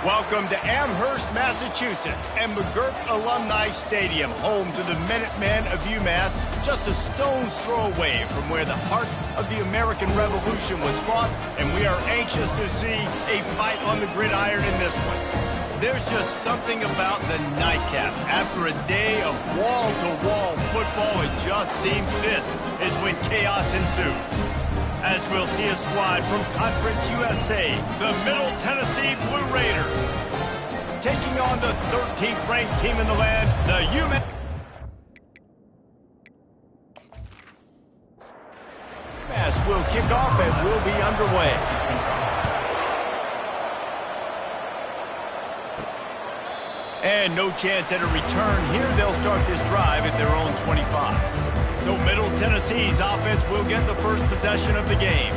Welcome to Amherst, Massachusetts, and McGirt Alumni Stadium, home to the Minutemen of UMass, just a stone's throw away from where the heart of the American Revolution was fought, and we are anxious to see a fight on the gridiron in this one. There's just something about the nightcap. After a day of wall-to-wall football, it just seems this is when chaos ensues. As we'll see a squad from Conference USA, the Middle Tennessee Blue Raiders, taking on the 13th ranked team in the land, the UMASS. UMass will kick off and will be underway. And no chance at a return here. They'll start this drive at their own 25. So Middle Tennessee's offense will get the first possession of the game.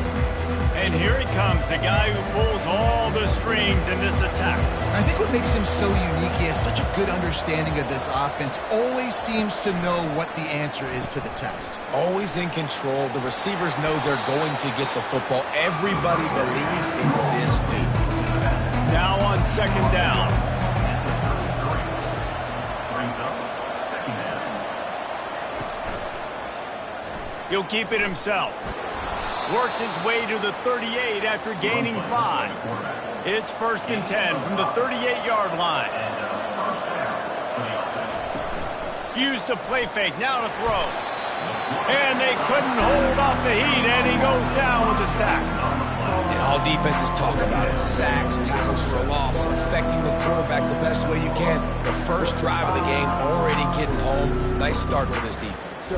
And here he comes, the guy who pulls all the strings in this attack. I think what makes him so unique, he has such a good understanding of this offense, always seems to know what the answer is to the test. Always in control. The receivers know they're going to get the football. Everybody believes in this dude. Now on second down. He'll keep it himself. Works his way to the 38 after gaining 5. It's 1st and 10 from the 38-yard line. Used to play fake, now to throw. And they couldn't hold off the heat, and he goes down with a sack. And all defenses talk about it. Sacks, tackles for a loss, affecting the quarterback the best way you can. The first drive of the game, already getting home. Nice start for this defense.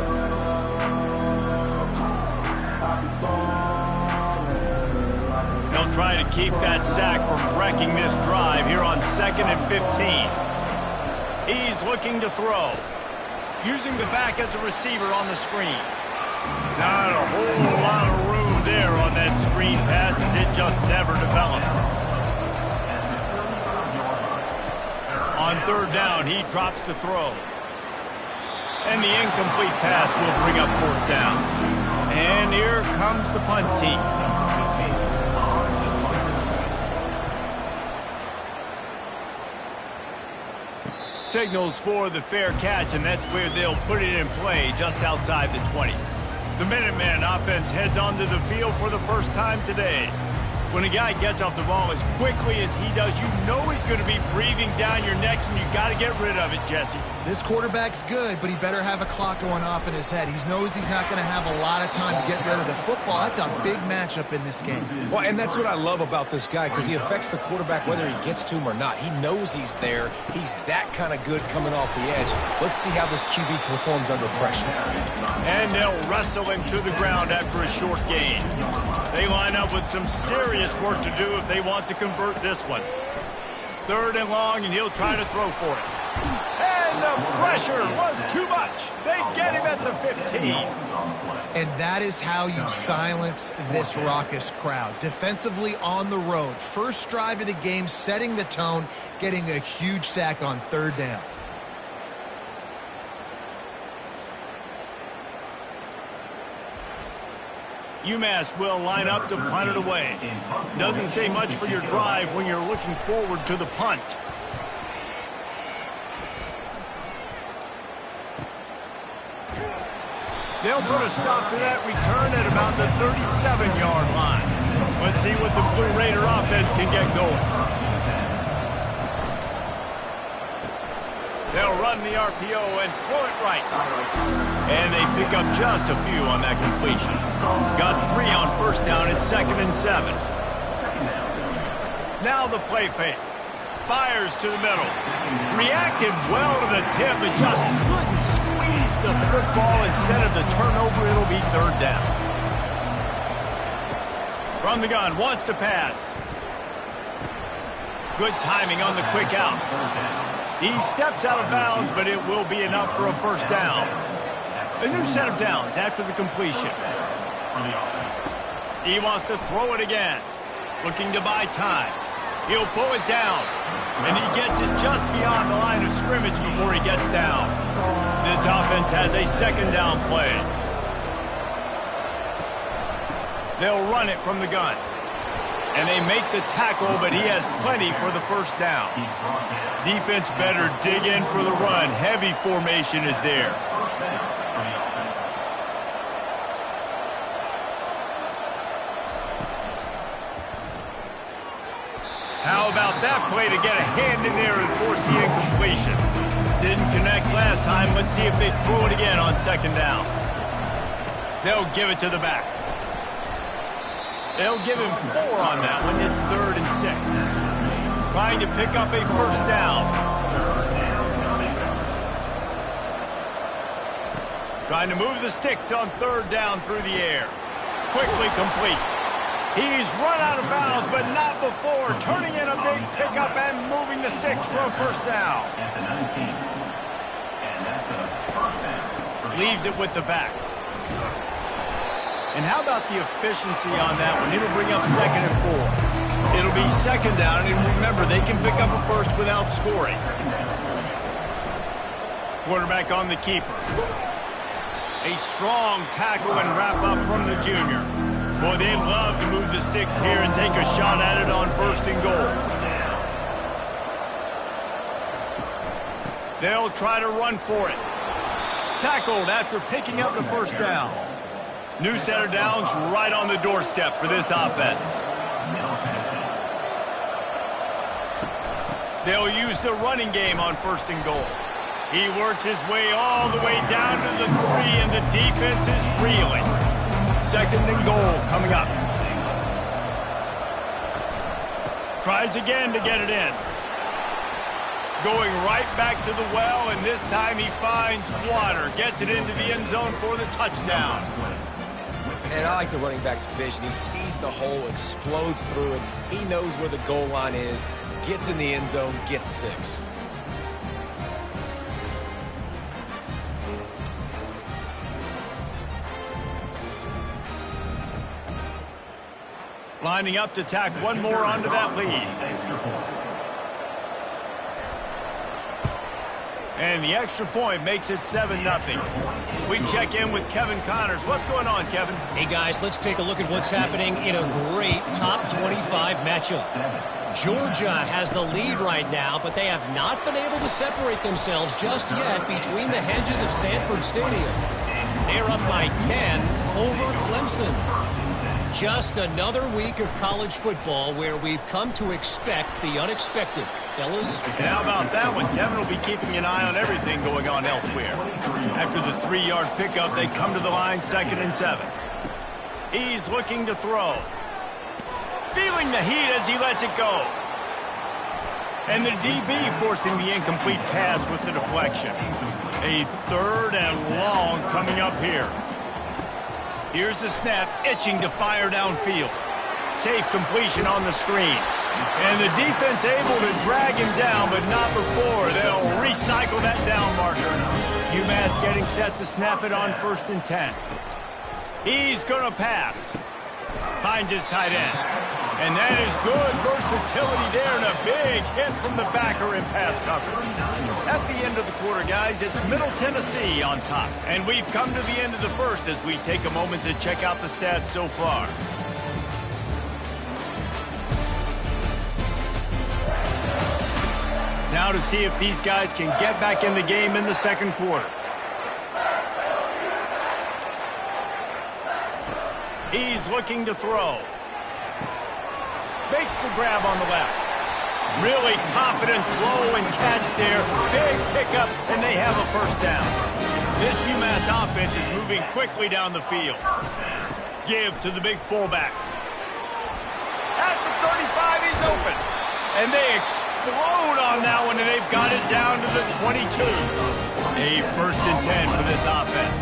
They'll try to keep that sack from wrecking this drive here on 2nd and 15. He's looking to throw. Using the back as a receiver on the screen. Not a whole lot of room there on that screen pass as it just never developed. On 3rd down, he drops to throw. And the incomplete pass will bring up 4th down. And here comes the punt team. Signals for the fair catch, and that's where they'll put it in play, just outside the 20. The Minuteman offense heads onto the field for the first time today. When a guy gets off the ball as quickly as he does, you know he's going to be breathing down your neck, and you got to get rid of it, Jesse. This quarterback's good, but he better have a clock going off in his head. He knows he's not going to have a lot of time to get rid of the football. That's a big matchup in this game. Well, and that's what I love about this guy, because he affects the quarterback whether he gets to him or not. He knows he's there. He's that kind of good coming off the edge. Let's see how this QB performs under pressure. And they'll wrestle him to the ground after a short gain. They line up with some serious work to do if they want to convert this one. 3rd and long, and he'll try to throw for it. And the pressure was too much. They get him at the 15. And that is how you silence this raucous crowd. Defensively on the road. First drive of the game, setting the tone, getting a huge sack on 3rd down. UMass will line up to punt it away. Doesn't say much for your drive when you're looking forward to the punt. They'll put a stop to that return at about the 37-yard line. Let's see what the Blue Raider offense can get going. They'll run the RPO and throw it right. And they pick up just a few on that completion. Got 3 on 1st down at 2nd and 7. Now the play fake. Fires to the middle. Reacted well to the tip, but just couldn't squeeze the football. Instead of the turnover, it'll be 3rd down. From the gun, wants to pass. Good timing on the quick out. He steps out of bounds, but it will be enough for a first down. A new set of downs after the completion. He wants to throw it again. Looking to buy time. He'll pull it down. And he gets it just beyond the line of scrimmage before he gets down. This offense has a second down play. They'll run it from the gun. And they make the tackle, but he has plenty for the first down. Defense better dig in for the run. Heavy formation is there. How about that play to get a hand in there and force the incompletion? Didn't connect last time. Let's see if they throw it again on second down. They'll give it to the back. They'll give him 4 on that one. It's 3rd and 6. Trying to pick up a first down. Trying to move the sticks on 3rd down through the air. Quickly complete. He's run out of bounds, but not before. Turning in a big pickup and moving the sticks for a first down. Leaves it with the back. And how about the efficiency on that one? It'll bring up 2nd and 4. It'll be second down, and remember, they can pick up a first without scoring. Quarterback on the keeper. A strong tackle and wrap up from the junior. Boy, they'd love to move the sticks here and take a shot at it on 1st and goal. They'll try to run for it. Tackled after picking up the first down. New set of downs right on the doorstep for this offense. They'll use the running game on 1st and goal. He works his way all the way down to the 3, and the defense is reeling. 2nd and goal coming up. Tries again to get it in. Going right back to the well, and this time he finds water. Gets it into the end zone for the touchdown. And I like the running back's vision. He sees the hole, explodes through it. He knows where the goal line is, gets in the end zone, gets 6. Lining up to tack one more onto that lead. And the extra point makes it 7-0. We check in with Kevin Connors. What's going on, Kevin? Hey, guys, let's take a look at what's happening in a great top 25 matchup. Georgia has the lead right now, but they have not been able to separate themselves just yet between the hedges of Sanford Stadium. They're up by 10 over Clemson. Just another week of college football where we've come to expect the unexpected. Fellas? And how about that one? Kevin will be keeping an eye on everything going on elsewhere. After the 3-yard pickup, they come to the line 2nd and 7. He's looking to throw. Feeling the heat as he lets it go. And the DB forcing the incomplete pass with the deflection. A 3rd and long coming up here. Here's the snap, itching to fire downfield. Safe completion on the screen. And the defense able to drag him down, but not before. They'll recycle that down marker. UMass getting set to snap it on 1st and 10. He's going to pass. Finds his tight end. And that is good versatility there, and a big hit from the backer in pass coverage. At the end of the quarter, guys, it's Middle Tennessee on top. And we've come to the end of the first as we take a moment to check out the stats so far. Now to see if these guys can get back in the game in the second quarter. He's looking to throw. Makes the grab on the left. Really confident throw and catch there. Big pickup, and they have a first down. This UMass offense is moving quickly down the field. Give to the big fullback. At the 35, he's open. And they explode on that one, and they've got it down to the 22. A 1st and 10 for this offense.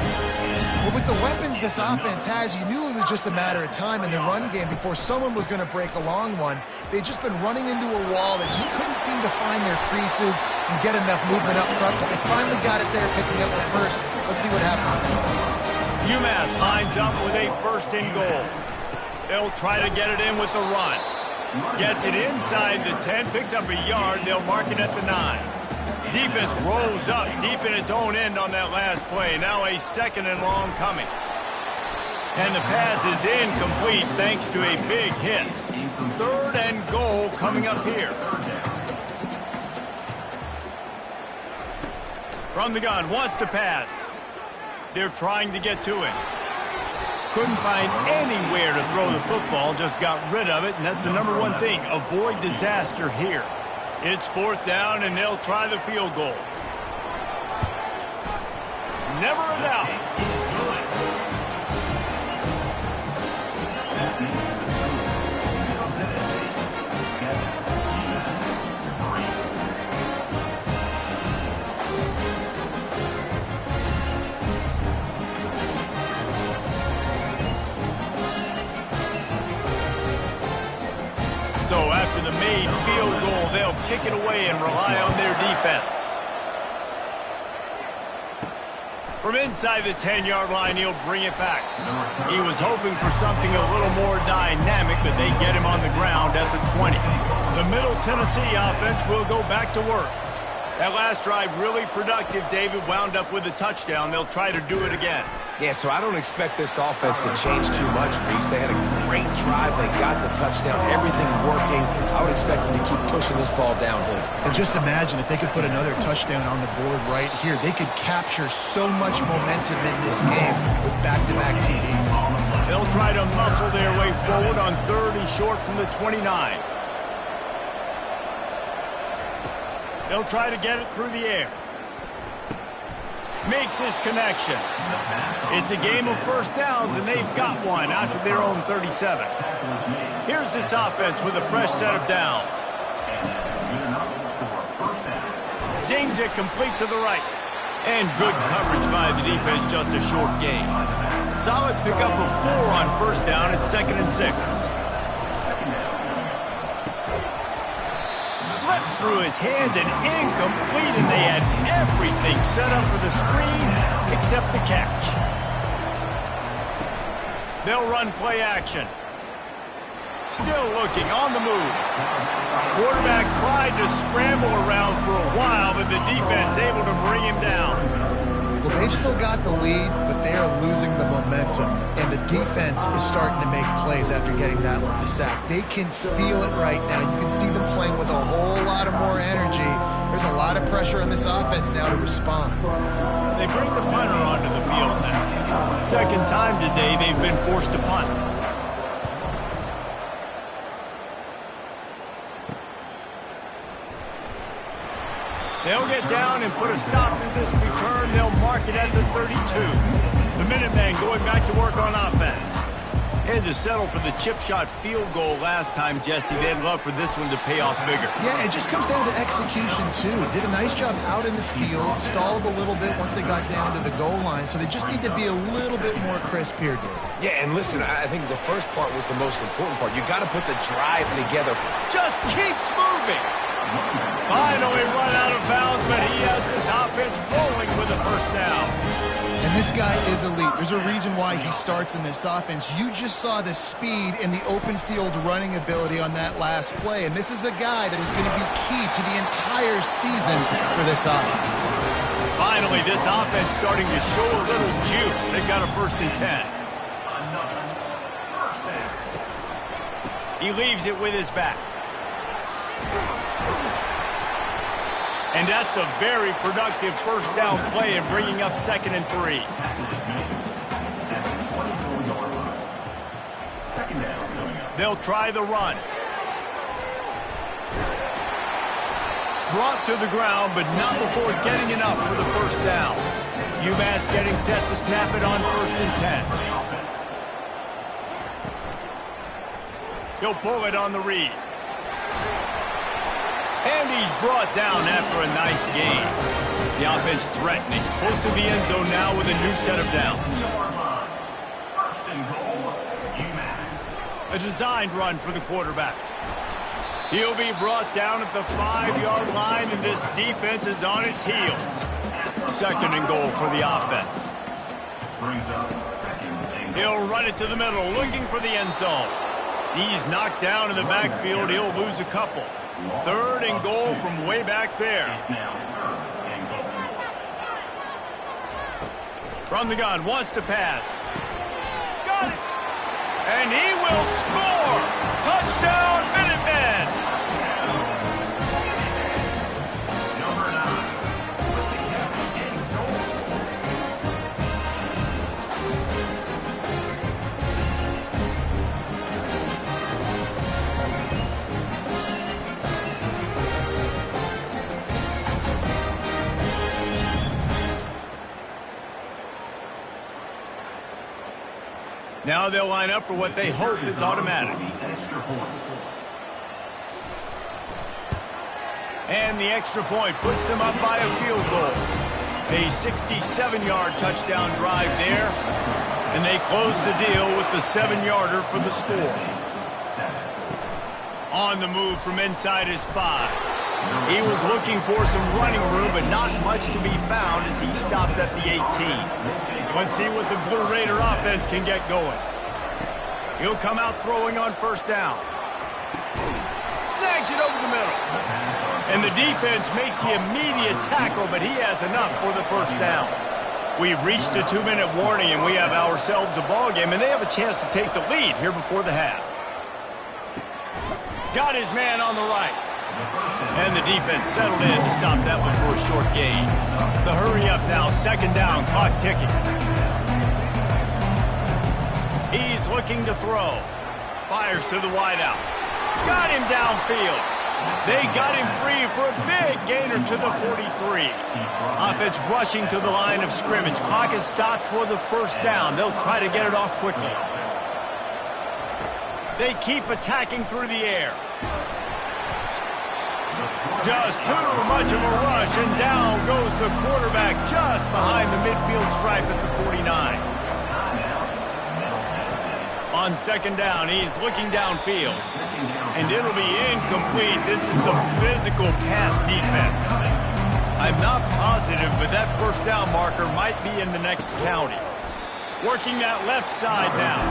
Well, with the weapons this offense has, you knew it was just a matter of time in the run game before someone was going to break a long one. They'd just been running into a wall. They just couldn't seem to find their creases and get enough movement up front, but they finally got it there, picking up the first. Let's see what happens now. UMass lines up with a 1st and goal. They'll try to get it in with the run. Gets it inside the 10, picks up a yard. They'll mark it at the 9. Defense rolls up deep in its own end on that last play. Now a 2nd and long coming. And the pass is incomplete thanks to a big hit. 3rd and goal coming up here. From the gun, wants to pass. They're trying to get to it. Couldn't find anywhere to throw the football, just got rid of it, and that's the #1 thing. Avoid disaster here. It's 4th down, and they'll try the field goal. Never a doubt. So after the made field goal, they'll kick it away and rely on their defense. From inside the 10-yard line, he'll bring it back. He was hoping for something a little more dynamic, but they get him on the ground at the 20. The Middle Tennessee offense will go back to work. That last drive really productive. David wound up with a touchdown. They'll try to do it again. Yeah, so I don't expect this offense to change too much, Reese. They had a great drive. They got the touchdown, everything working. I would expect them to keep pushing this ball downhill. And just imagine if they could put another touchdown on the board right here. They could capture so much momentum in this game with back-to-back TDs. They'll try to muscle their way forward on 3rd and short from the 29. They'll try to get it through the air. Makes his connection. It's a game of 1st downs, and they've got one out to their own 37. Here's this offense with a fresh set of downs. Zings it complete to the right. And good coverage by the defense, just a short gain. Solid pickup of 4 on 1st down. It's 2nd and 6. Slips through his hands and incomplete, and they had everything set up for the screen except the catch. They'll run play action. Still looking on the move. Quarterback tried to scramble around for a while, but the defense able to bring him down. Well, they've still got the lead, but they are losing the momentum. And the defense is starting to make plays after getting that last sack. They can feel it right now. You can see them playing with a whole lot of more energy. There's a lot of pressure on this offense now to respond. They bring the punter onto the field now. 2nd time today they've been forced to punt. They'll get down and put a stop to this return. They'll mark it at the 32. The Minutemen going back to work on offense. They had to settle for the chip shot field goal last time, Jesse. They'd love for this one to pay off bigger. Yeah, it just comes down to execution, too. Did a nice job out in the field, stalled a little bit once they got down to the goal line, so they just need to be a little bit more crisp here, David. Yeah, and listen, I think the first part was the most important part. You got to put the drive together. Just keeps moving. Finally run out of bounds, but he has this offense rolling with a 1st down. And this guy is elite. There's a reason why he starts in this offense. You just saw the speed and the open field running ability on that last play, and this is a guy that is going to be key to the entire season for this offense. Finally, this offense starting to show a little juice. They got a 1st and 10. He leaves it with his back. And that's a very productive 1st down play and bringing up 2nd and 3. They'll try the run. Brought to the ground, but not before getting enough for the 1st down. UMass getting set to snap it on 1st and 10. He'll pull it on the read. And he's brought down after a nice gain. The offense threatening. Close to the end zone now with a new set of downs. A designed run for the quarterback. He'll be brought down at the 5-yard line, and this defense is on its heels. 2nd and goal for the offense. He'll run it to the middle, looking for the end zone. He's knocked down in the backfield. He'll lose a couple. 3rd and goal from way back there. From the gun, wants to pass. Got it! And he will score! Touchdown, Minutemen! Number 9 with the catch and goal. Now they'll line up for what they hope is automatic. And the extra point puts them up by a field goal. A 67-yard touchdown drive there. And they close the deal with the 7-yarder for the score. On the move from inside his 5. He was looking for some running room, but not much to be found as he stopped at the 18. Let's see what the Blue Raider offense can get going. He'll come out throwing on 1st down. Snags it over the middle. And the defense makes the immediate tackle, but he has enough for the 1st down. We've reached the 2-minute warning, and we have ourselves a ball game, and they have a chance to take the lead here before the half. Got his man on the right. And the defense settled in to stop that one for a short gain. The hurry up now, 2nd down, clock ticking. He's looking to throw. Fires to the wideout. Got him downfield. They got him free for a big gainer to the 43. Offense rushing to the line of scrimmage. Clock is stopped for the 1st down. They'll try to get it off quickly. They keep attacking through the air. Just too much of a rush, and down goes the quarterback just behind the midfield stripe at the 49. On 2nd down, he's looking downfield. And it'll be incomplete. This is some physical pass defense. I'm not positive, but that 1st down marker might be in the next county. Working that left side now.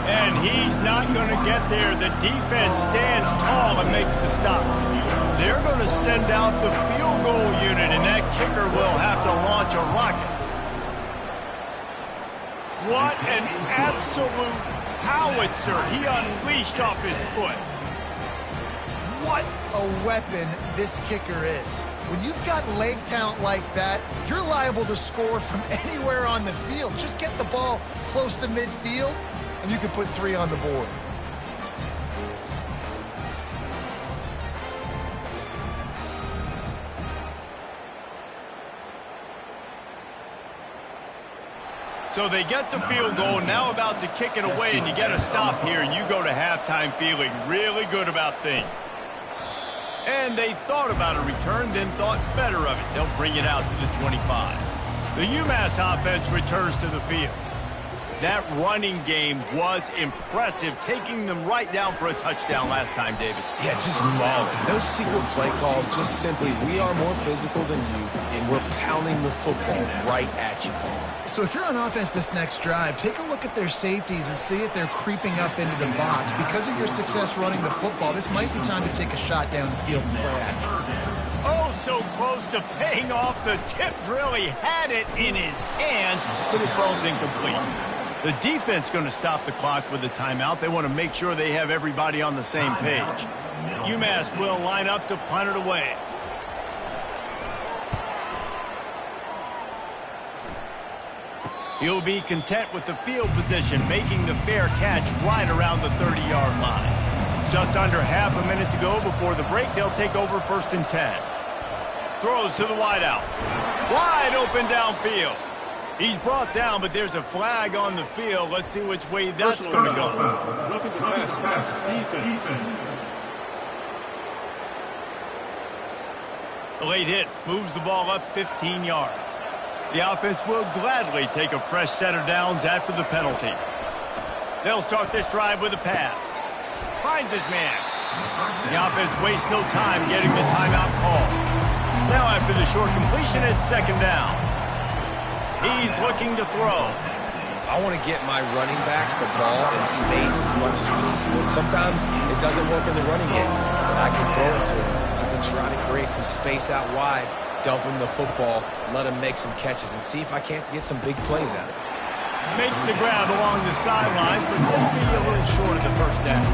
And he's not going to get there. The defense stands tall and makes the stop. They're going to send out the field goal unit, and that kicker will have to launch a rocket. What an absolute howitzer he unleashed off his foot. What a weapon this kicker is. When you've got leg talent like that, you're liable to score from anywhere on the field. Just get the ball close to midfield, and you can put 3 on the board. So they get the field goal, now about to kick it away, and you get a stop here, and you go to halftime feeling really good about things. And they thought about a return, then thought better of it. They'll bring it out to the 25. The UMass offense returns to the field. That running game was impressive, taking them right down for a touchdown last time, David. Yeah, just mauling. Those secret play calls just simply, we are more physical than you, and we're pounding the football right at you. So if you're on offense this next drive, take a look at their safeties and see if they're creeping up into the box. Because of your success running the football, this might be time to take a shot down the field and play action. Oh, so close to paying off. The tip really had it in his hands, but it falls incomplete. The defense going to stop the clock with a timeout. They want to make sure they have everybody on the same page. UMass will line up to punt it away. He'll be content with the field position, making the fair catch right around the 30-yard line. Just under half a minute to go before the break. They'll take over 1st and 10. Throws to the wideout. Wide open downfield. He's brought down, but there's a flag on the field. Let's see which way that's going to go. Roughing the pass. Defense. The late hit moves the ball up 15 yards. The offense will gladly take a fresh set of downs after the penalty. They'll start this drive with a pass. finds his man. The offense wastes no time getting the timeout call. Now after the short completion, it's second down. He's looking to throw. I want to get my running backs the ball in space as much as possible. And sometimes it doesn't work in the running game. But I can throw it to him. I can try to create some space out wide, dump him the football, let him make some catches, and see if I can't get some big plays out of it. Makes the grab along the sidelines, but he'll be a little short of the first down.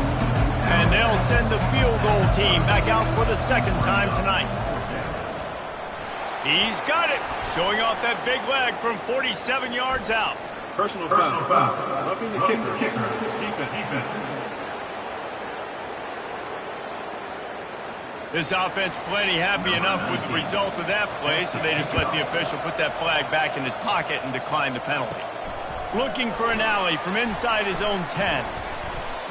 And they'll send the field goal team back out for the second time tonight. He's got it, showing off that big leg from 47 yards out. Personal foul. Roughing the kicker. Defense. This offense plenty happy enough with the result of that play, so they just let the official put that flag back in his pocket and decline the penalty. Looking for an alley from inside his own 10.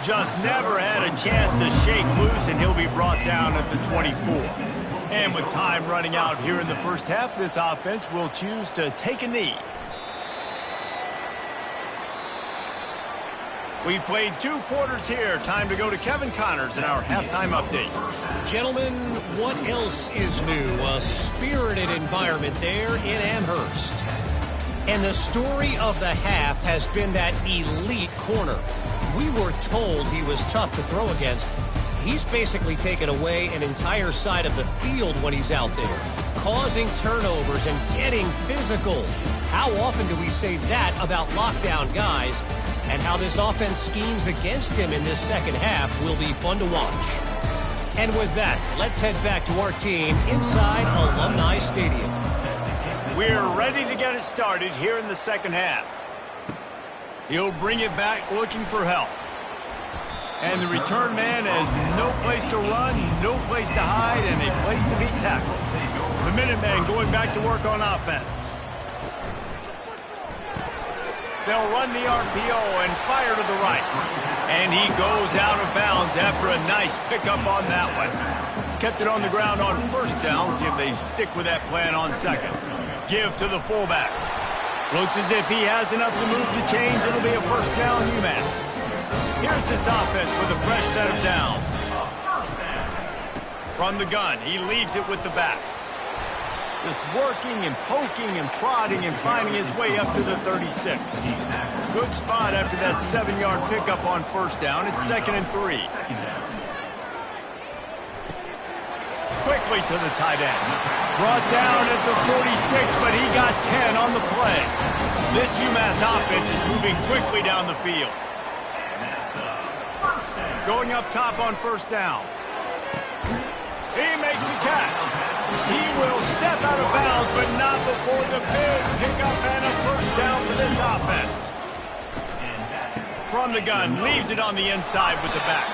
Just never had a chance to shake loose, and he'll be brought down at the 24. And with time running out here in the first half, this offense will choose to take a knee. We've played 2 quarters here. Time to go to Kevin Connors in our halftime update. Gentlemen, what else is new? A spirited environment there in Amherst. And the story of the half has been that elite corner. We were told he was tough to throw against. He's basically taken away an entire side of the field when he's out there, causing turnovers and getting physical. How often do we say that about lockdown guys? And how this offense schemes against him in this second half will be fun to watch. And with that, let's head back to our team inside Alumni Stadium. We're ready to get it started here in the second half. He'll bring it back looking for help. And the return man has no place to run, no place to hide, and a place to be tackled. The Minutemen going back to work on offense. They'll run the RPO and fire to the right. And he goes out of bounds after a nice pickup on that one. Kept it on the ground on first down. See if they stick with that plan on second. Give to the fullback. Looks as if he has enough to move the chains. It'll be a first down UMASS. Here's this offense with a fresh set of downs. From the gun, he leaves it with the back. Just working and poking and prodding and finding his way up to the 36. Good spot after that 7-yard pickup on first down. It's 2nd and 3. Quickly to the tight end. Brought down at the 46, but he got 10 on the play. This UMass offense is moving quickly down the field. Going up top on first down. He makes the catch. He will step out of bounds, but not before the big pickup and a first down for this offense. From the gun, leaves it on the inside with the back.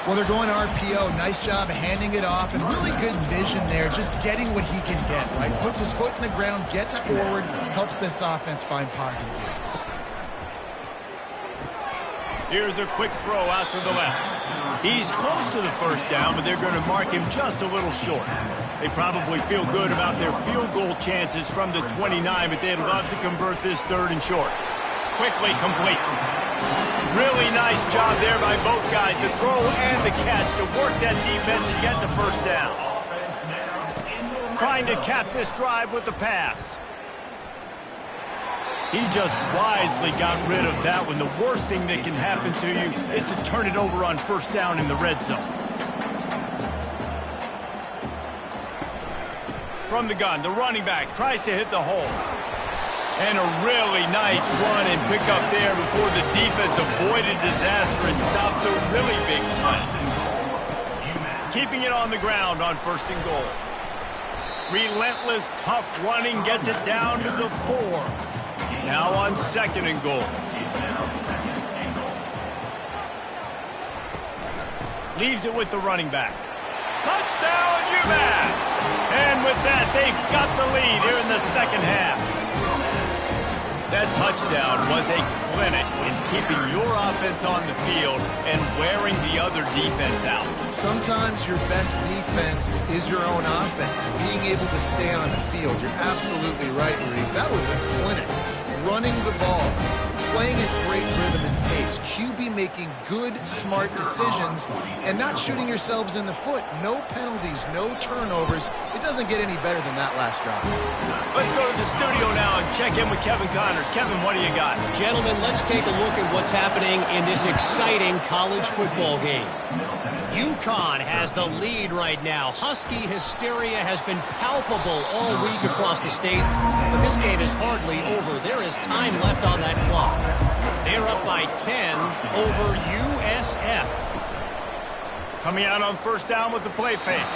Well, they're going RPO. Nice job handing it off, and really good vision there, just getting what he can get, right? Puts his foot in the ground, gets forward, helps this offense find positive yards. Here's a quick throw out to the left. He's close to the first down, but they're going to mark him just a little short. They probably feel good about their field goal chances from the 29, but they'd love to convert this 3rd and short. Quickly complete. Really nice job there by both guys to throw and the catch to work that defense and get the first down. Trying to cap this drive with the pass. He just wisely got rid of that one. The worst thing that can happen to you is to turn it over on first down in the red zone. From the gun, the running back tries to hit the hole. And a really nice run and pick up there before the defense avoided disaster and stopped the really big play. Keeping it on the ground on 1st and goal. Relentless, tough running gets it down to the 4. Now on 2nd and goal. Leaves it with the running back. Touchdown, UMass! And with that, they've got the lead here in the second half. That touchdown was a clinic in keeping your offense on the field and wearing the other defense out. Sometimes your best defense is your own offense. Being able to stay on the field, you're absolutely right, Maurice. That was a clinic. Running the ball, playing at great rhythm and pace. QB making good, smart decisions and not shooting yourselves in the foot. No penalties, no turnovers. It doesn't get any better than that last drive. Let's go to the studio now and check in with Kevin Connors. Kevin, what do you got? Gentlemen, let's take a look at what's happening in this exciting college football game. UConn has the lead right now. Husky hysteria has been palpable all week across the state, but this game is hardly over. There is time left on that clock. They're up by 10 over USF. Coming out on first down with the play fake.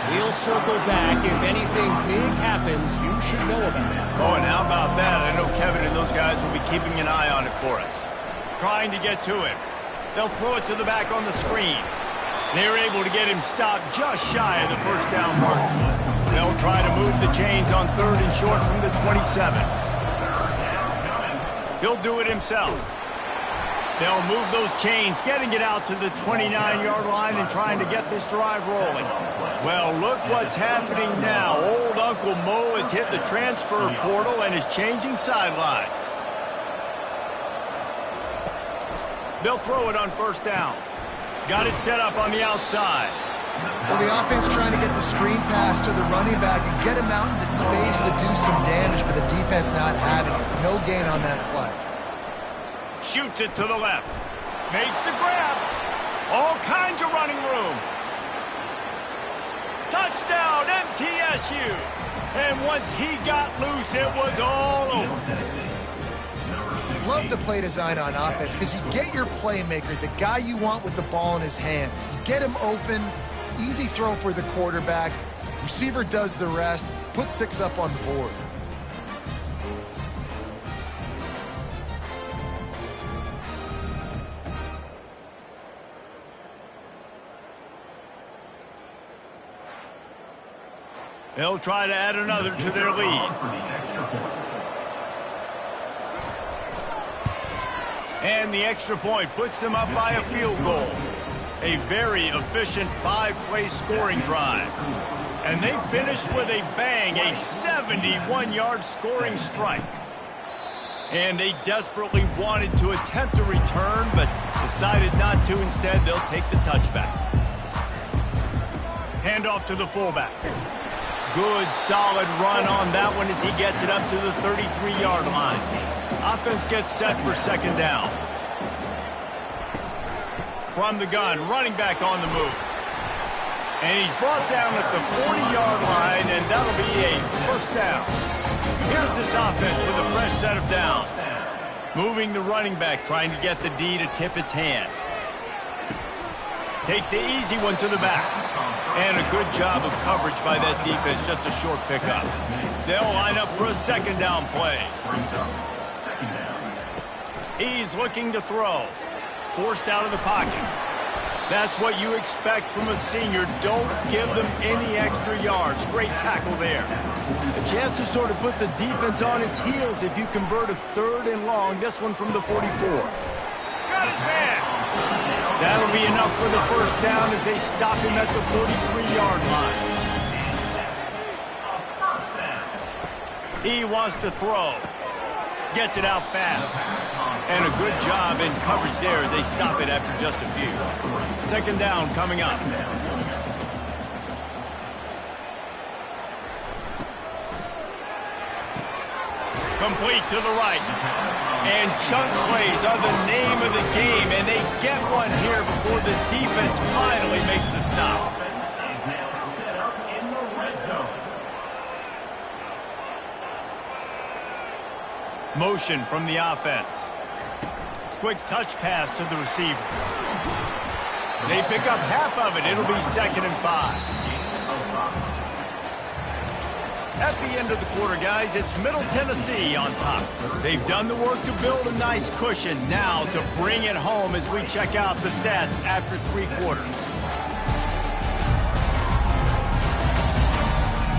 We'll circle back. If anything big happens, you should know about it. Oh, and how about that? I know Kevin and those guys will be keeping an eye on it for us. Trying to get to it. They'll throw it to the back on the screen. They're able to get him stopped just shy of the first down mark. They'll try to move the chains on 3rd and short from the 27. He'll do it himself. They'll move those chains, getting it out to the 29-yard line and trying to get this drive rolling. Well, look what's happening now. Old Uncle Mo has hit the transfer portal and is changing sidelines. They'll throw it on first down. Got it set up on the outside. Well, the offense trying to get the screen pass to the running back and get him out into space to do some damage, but the defense not having it. No gain on that play. Shoots it to the left. Makes the grab. All kinds of running room. Touchdown, MTSU. And once he got loose, it was all over. Love the play design on offense because you get your playmaker, the guy you want with the ball in his hands. You get him open, easy throw for the quarterback. Receiver does the rest, put 6 up on the board. They'll try to add another to their lead. And the extra point puts them up by a field goal. A very efficient 5-play scoring drive. And they finished with a bang, a 71-yard scoring strike. And they desperately wanted to attempt a return, but decided not to. Instead, they'll take the touchback. Handoff to the fullback. Good, solid run on that one as he gets it up to the 33-yard line. Offense gets set for second down. From the gun, running back on the move. And he's brought down at the 40-yard line, and that'll be a first down. Here's this offense with a fresh set of downs. Moving the running back, trying to get the D to tip its hand. Takes the easy one to the back. And a good job of coverage by that defense, just a short pickup. They'll line up for a second down play. He's looking to throw. Forced out of the pocket. That's what you expect from a senior. Don't give them any extra yards. Great tackle there. A chance to sort of put the defense on its heels if you convert a 3rd and long. This one from the 44. Got his man. That'll be enough for the first down as they stop him at the 43-yard line. He wants to throw. Gets it out fast. And a good job in coverage there as they stop it after just a few. Second down coming up. Complete to the right. And chunk plays are the name of the game, and they get one here before the defense finally makes the stop. Motion from the offense. Quick touch pass to the receiver. They pick up half of it. It'll be 2nd and 5. At the end of the quarter, guys, it's Middle Tennessee on top. They've done the work to build a nice cushion. Now to bring it home as we check out the stats after 3 quarters.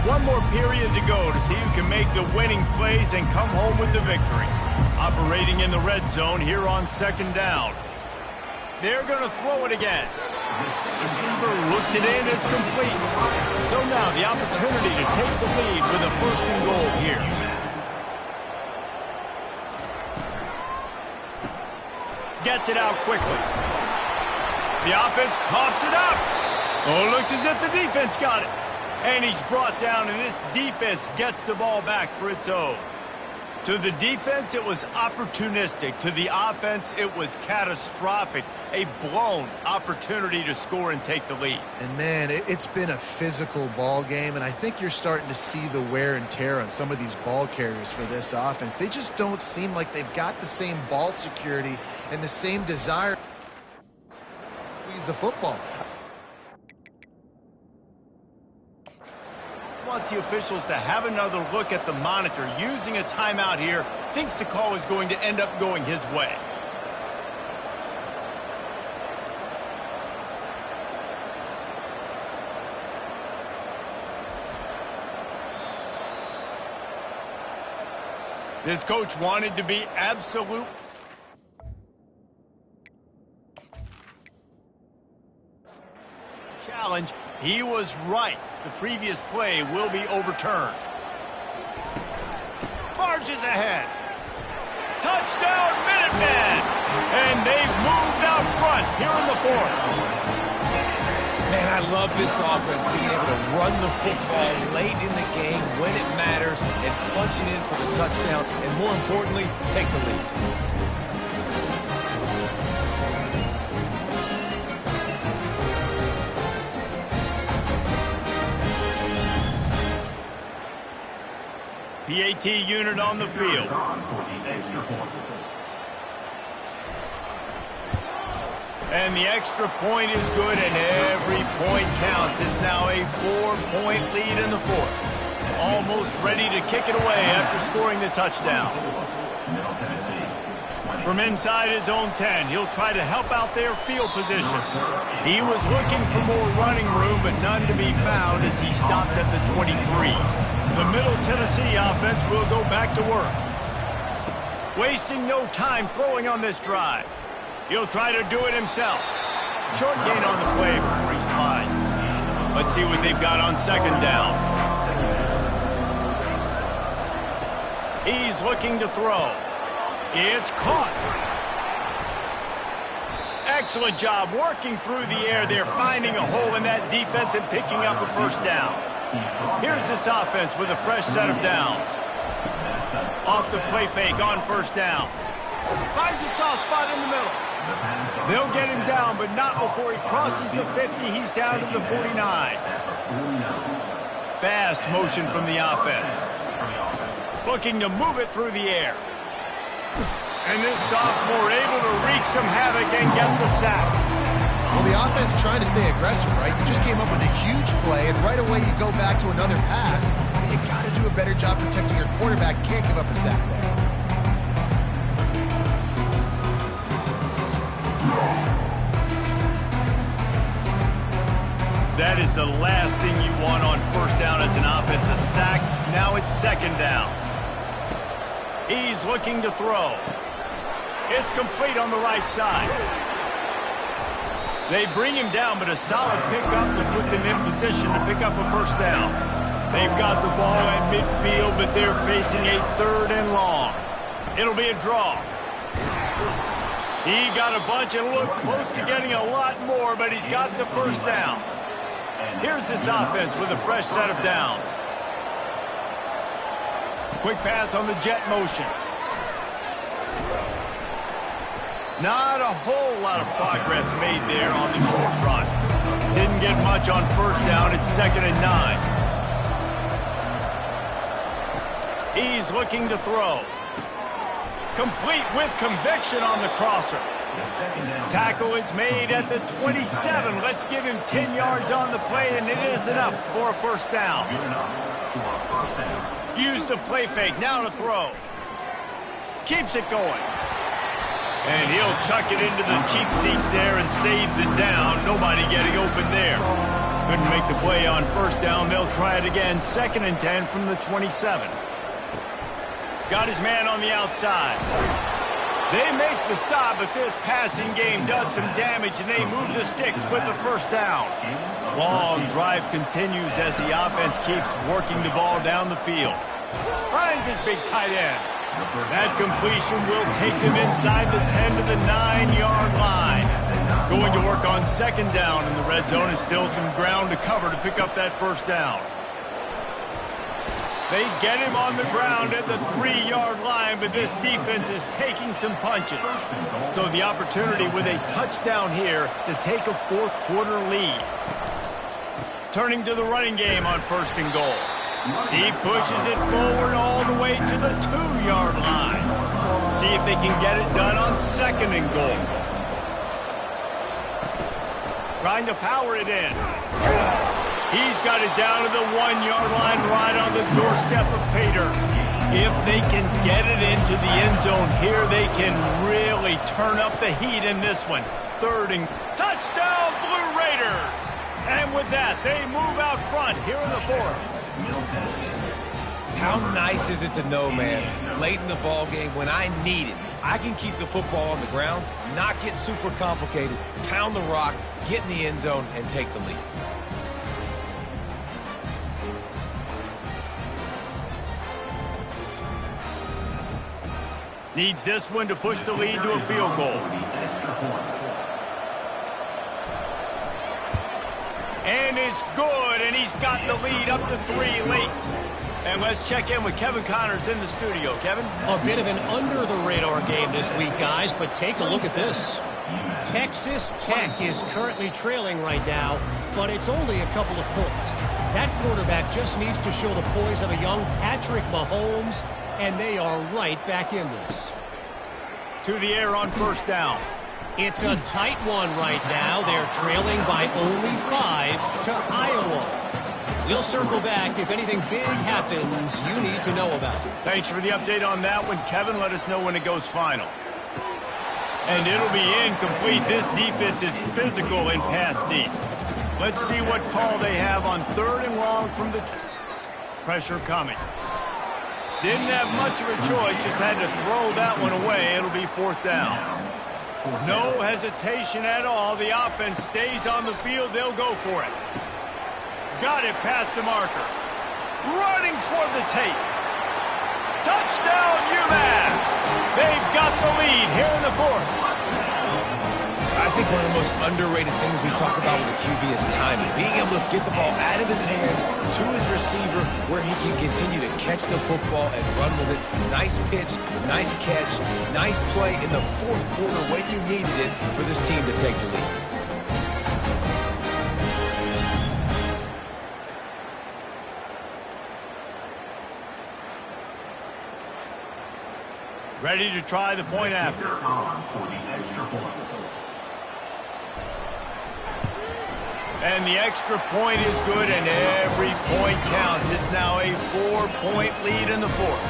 One more period to go to see who can make the winning plays and come home with the victory. Operating in the red zone here on second down. They're going to throw it again. Receiver looks it in, it's complete. So now the opportunity to take the lead with a 1st and goal here. Gets it out quickly. The offense coughs it up. Oh, looks as if the defense got it. And he's brought down, and this defense gets the ball back for its own. To the defense, it was opportunistic. To the offense, it was catastrophic. A blown opportunity to score and take the lead. And, man, it's been a physical ball game, and I think you're starting to see the wear and tear on some of these ball carriers for this offense. They just don't seem like they've got the same ball security and the same desire to squeeze the football. Wants the officials to have another look at the monitor. Using a timeout here, thinks the call is going to end up going his way. This coach wanted to be absolute. Challenge. He was right. The previous play will be overturned. Barges ahead. Touchdown, Minutemen! And they've moved out front here in the fourth. Man, I love this offense, being able to run the football late in the game when it matters and punch it in for the touchdown, and more importantly, take the lead. PAT unit on the field. And the extra point is good, and every point counts. It's now a 4-point lead in the fourth. Almost ready to kick it away after scoring the touchdown. From inside his own 10, he'll try to help out their field position. He was looking for more running room, but none to be found as he stopped at the 23. The Middle Tennessee offense will go back to work. Wasting no time throwing on this drive. He'll try to do it himself. Short gain on the play before he slides. Let's see what they've got on second down. He's looking to throw. It's caught. Excellent job working through the air there, finding a hole in that defense and picking up a first down. Here's this offense with a fresh set of downs. Off the play fake on first down. Finds a soft spot in the middle. They'll get him down, but not before he crosses the 50. He's down to the 49. Fast motion from the offense. Looking to move it through the air. And this sophomore able to wreak some havoc and get the sack. Well, the offense trying to stay aggressive, right? You just came up with a huge play, and right away you go back to another pass. I mean, you got to do a better job protecting your quarterback. Can't give up a sack there. That is the last thing you want on first down as an offensive sack. Now it's second down. He's looking to throw. It's complete on the right side. They bring him down, but a solid pickup to put them in position to pick up a first down. They've got the ball at midfield, but they're facing a third and long. It'll be a draw. He got a bunch and looked close to getting a lot more, but he's got the first down. Here's this offense with a fresh set of downs. Quick pass on the jet motion. Not a whole lot of progress made there on the short run. Didn't get much on first down. It's 2nd and 9. He's looking to throw. Complete with conviction on the crosser. Tackle is made at the 27. Let's give him 10 yards on the play, and it is enough for a first down. Use the play fake, now to throw. Keeps it going. And he'll chuck it into the cheap seats there and save the down. Nobody getting open there. Couldn't make the play on first down. They'll try it again. 2nd and 10 from the 27. Got his man on the outside. They make the stop, but this passing game does some damage, and they move the sticks with the first down. Long drive continues as the offense keeps working the ball down the field. Finds his big tight end. That completion will take them inside the 10 to the 9-yard line. Going to work on second down in the red zone, and still some ground to cover to pick up that first down. They get him on the ground at the 3-yard line, but this defense is taking some punches. So the opportunity with a touchdown here to take a fourth-quarter lead. Turning to the running game on first and goal. He pushes it forward all the way to the 2-yard line. See if they can get it done on second and goal. Trying to power it in. He's got it down to the 1-yard line right on the doorstep of Pater. If they can get it into the end zone here, they can really turn up the heat in this one. Third and touchdown, Blue Raiders! And with that, they move out front here in the fourth. How nice is it to know, man, late in the ball game when I need it, I can keep the football on the ground, not get super complicated, pound the rock, get in the end zone, and take the lead. Needs this one to push the lead to a field goal. And it's good, and he's got the lead up to 3 late. And let's check in with Kevin Connors in the studio. Kevin? A bit of an under-the-radar game this week, guys, but take a look at this. Texas Tech is currently trailing right now, but it's only a couple of points. That quarterback just needs to show the poise of a young Patrick Mahomes, and they are right back in this. To the air on first down. It's a tight one right now. They're trailing by only 5 to Iowa. We'll circle back if anything big happens you need to know about. Thanks for the update on that one, Kevin. Let us know when it goes final. And it'll be incomplete. This defense is physical in pass deep. Let's see what call they have on third and long from the pressure coming. Didn't have much of a choice, just had to throw that one away. It'll be fourth down. No hesitation at all. The offense stays on the field. They'll go for it. Got it past the marker. Running toward the tape. Touchdown, UMASS! They've got the lead here in the fourth. I think one of the most underrated things we talk about with the QB is timing. Being able to get the ball out of his hands to his receiver where he can continue to catch the football and run with it. Nice pitch, nice catch, nice play in the fourth quarter when you needed it for this team to take the lead. Ready to try the point after. And the extra point is good, and every point counts. It's now a 4-point lead in the fourth.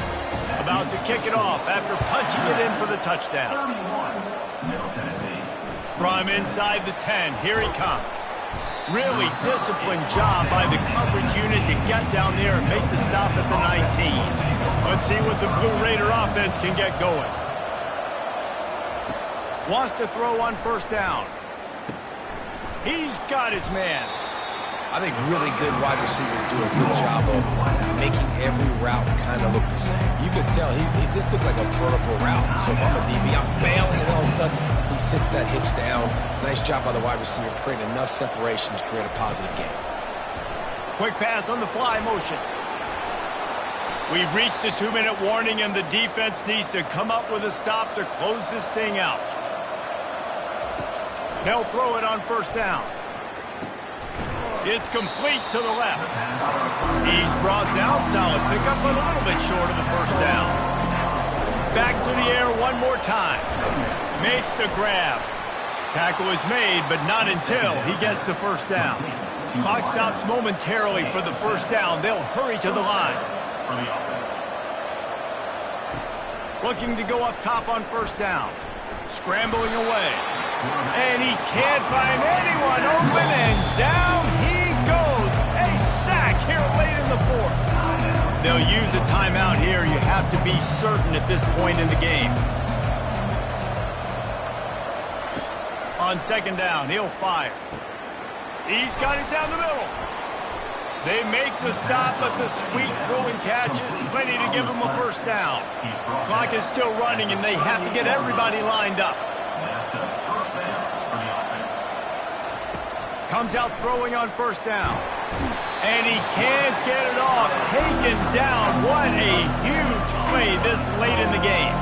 About to kick it off after punching it in for the touchdown. From inside the 10, here he comes. Really disciplined job by the coverage unit to get down there and make the stop at the 19. Let's see what the Blue Raider offense can get going. Wants to throw on first down. He's got his man. I think really good wide receivers do a good job of making every route kind of look the same. You could tell this looked like a vertical route. So if I'm a DB, I'm bailing, and all of a sudden he sits that hitch down. Nice job by the wide receiver, creating enough separation to create a positive game. Quick pass on the fly motion. We've reached the 2-minute warning, and the defense needs to come up with a stop to close this thing out. They'll throw it on first down. It's complete to the left. He's brought down solid. Pick up a little bit short of the first down. Back to the air one more time. Makes the grab. Tackle is made, but not until he gets the first down. Clock stops momentarily for the first down. They'll hurry to the line. Looking to go up top on first down. Scrambling away. And he can't find anyone open, and down he goes. A sack here late in the fourth. They'll use a timeout here. You have to be certain at this point in the game. On second down, he'll fire. He's got it down the middle. They make the stop, but the sweet throwing catch is plenty to give them a first down. Clock is still running, and they have to get everybody lined up. Comes out throwing on first down. And he can't get it off. Taken down. What a huge play this late in the game.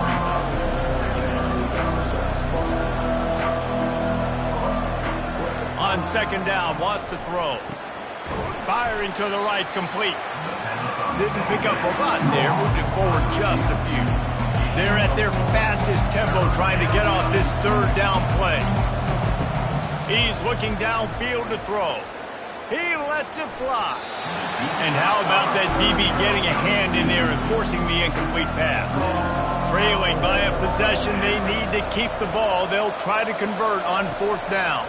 On second down, wants to throw. Firing to the right, complete. Didn't pick up a lot there, moved it forward just a few. They're at their fastest tempo trying to get off this third down play. He's looking downfield to throw. He lets it fly. And how about that DB getting a hand in there and forcing the incomplete pass? Trailing by a possession, they need to keep the ball. They'll try to convert on fourth down.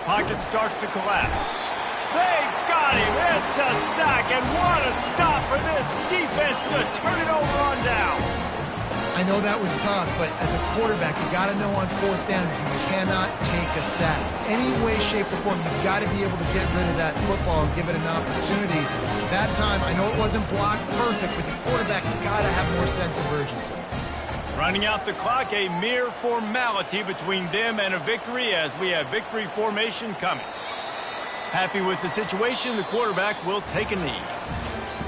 Pocket starts to collapse. They got him. It's a sack, and what a stop for this defense to turn it over on down. I know that was tough, but as a quarterback, you got to know on fourth down you cannot take a sack. Any way, shape, or form, you've got to be able to get rid of that football and give it an opportunity. That time, I know it wasn't blocked perfect, but the quarterback's got to have more sense of urgency. Running out the clock, a mere formality between them and a victory as we have victory formation coming. Happy with the situation, the quarterback will take a knee.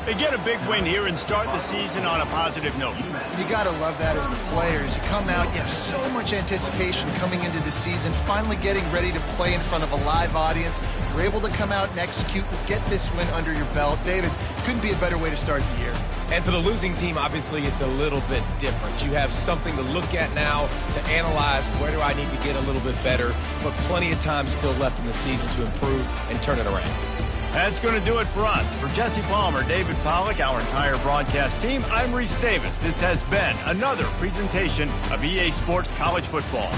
They get a big win here and start the season on a positive note. You got to love that as the players. You come out, you have so much anticipation coming into the season, finally getting ready to play in front of a live audience. You're able to come out and execute and get this win under your belt. David, couldn't be a better way to start the year. And for the losing team, obviously, it's a little bit different. You have something to look at now to analyze where do I need to get a little bit better, but plenty of time still left in the season to improve and turn it around. That's going to do it for us. For Jesse Palmer, David Pollack, our entire broadcast team, I'm Reese Davis. This has been another presentation of EA Sports College Football.